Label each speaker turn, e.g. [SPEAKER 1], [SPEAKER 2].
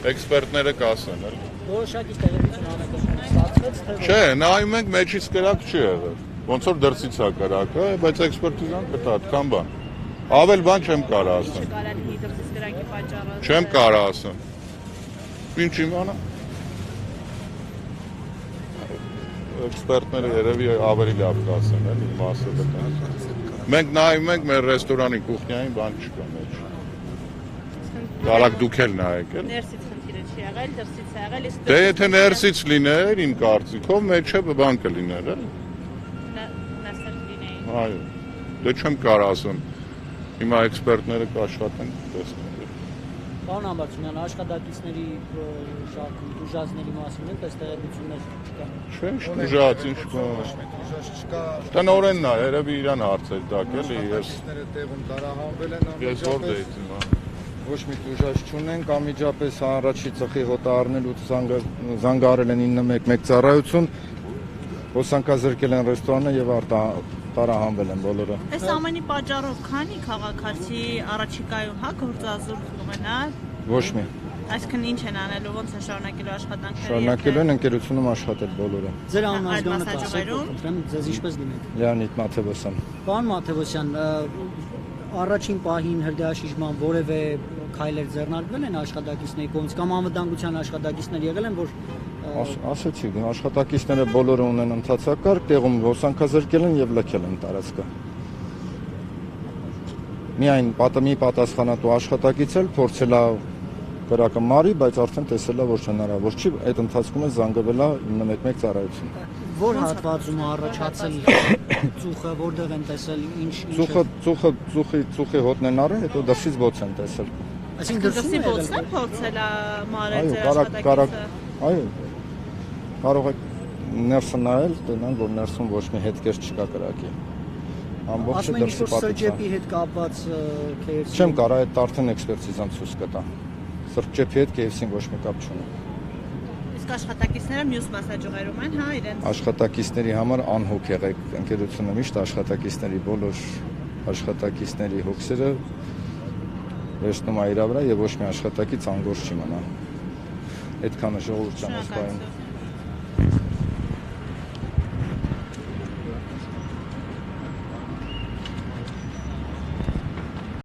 [SPEAKER 1] Էքսպերտները կասեն, էլի։
[SPEAKER 2] Որոշակի տեղեկություն ստացվեց, թե
[SPEAKER 1] Չէ, նայում ենք մեջից կրակ չի եղել։ Ոնց որ դրսից է կրակը, բայց էքսպերտիզան կտա այդքան բան։ Ավել բան չեմ կարող ասեմ։ Չեմ կարող ասեմ։ Ինչ իմանամ։ Էքսպերտները երևի ավելի լավ կասեն, էլի մասը դեռ։ Մենք նայում ենք մեր ռեստորանի կուխնյային, բան չկա մեջ։ Կարակ դուք էլ նայեք, էլ։
[SPEAKER 3] Ներսից խնդիրը չի եղել, դրսից է եղել, իսկ
[SPEAKER 1] Դե եթե ներսից լիներ, իմ կարծիքով մեջը բան կլիներ, էլ։
[SPEAKER 3] նստել լինեին։
[SPEAKER 1] Այո։ Դե չեմ կարող ասեմ։ Հիմա էքսպերտները կաշխատեն, տեսնենք։
[SPEAKER 2] Պարոն Համբարձումյան, աշխատակիցների դուժածների մասին այնպես տեղեկություններ չկա։
[SPEAKER 1] Չէ, դուժած, ինչ կա։ Տնօրենն է, երևի իրան հարցեր տակ, էլի, ես
[SPEAKER 4] տեղում տարահանվել են
[SPEAKER 1] ես որտե՞ից հիմա։
[SPEAKER 4] Ոչ մի դուժած չունենք, անմիջապես առաջի ծխի հոտը առնել ու զանգարել են 911 ծառայություն, հոսանքազրկել են ռեստորանը եւ տարահանվել են բոլորը։
[SPEAKER 3] Այս ամենի պատճառով քանի քաղաքացի առաջիկայում հա գործազուրկ կմնալ։
[SPEAKER 4] Ոչ մի։
[SPEAKER 3] Այսինքն ինչ են անելու, ոնց է շարունակելու աշխատանքները։
[SPEAKER 4] Շարունակելու են ընկերությունում աշխատել բոլորը։
[SPEAKER 2] Ձեր անուն ազգանունը կասեք, խնդրեմ, ձեզ ինչպես լինեք։
[SPEAKER 4] Լեոնիդ Մաթևոսյան։
[SPEAKER 2] Պարոն Մաթևոսյան, առաջին պահին հրդեհաշիժման որևէ քայլեր ձեռնարկվել են աշխատակիցների կողմից կամ անվտանգության աշխատակիցներ եղել են, որ
[SPEAKER 4] ասեցի, աշխատակիցները բոլորը ունեն ընթացակարգ, տեղում հոսանքազրկել են եւ լքել են տարածքը։ Միայն պատմի պատասխանատու աշխատակից էլ փորձել է կրակը մարի, բայց արդեն տեսել է, որ հնարավոր չի, այդ ընթացքում է զանգվել է 911 ծառայություն։
[SPEAKER 2] Որ հատվածում առաջացել ծուխը, որտեղ են տեսել,
[SPEAKER 4] Ծուխի հոտն են առել, հետո դրսից ոց են տեսել։
[SPEAKER 3] Այսինքն դրսի ոցն է փորձել է մարել ձեր աշխատակիցը։
[SPEAKER 4] Այո, կարող եք ներսը նայել, տնան, որ ներսում ոչ մի հետքեր չկա կրակի։ Ամբողջը դրսի պատից է։
[SPEAKER 2] Սրճեպի հետ կապված KFC։
[SPEAKER 4] Չեմ կարող, այդ արդեն էքսպերտիզան ցույց կտա։ Սրճեպի հետ KFC-ին ոչ մի կապ չունի։
[SPEAKER 3] Իսկ աշխատակիցները մյուս մասնաճյուղերում են, հա, իրենց
[SPEAKER 4] Աշխատակիցների համար անհոգ եղեք, ընկերությունը միշտ աշխատակիցների բոլոր աշխատակիցների հոգսերը վերցնում է իր վրա եւ ոչ մի աշխատակից անգործ չի մնա։ Այդքանը ժողովրդական ասպարեզ։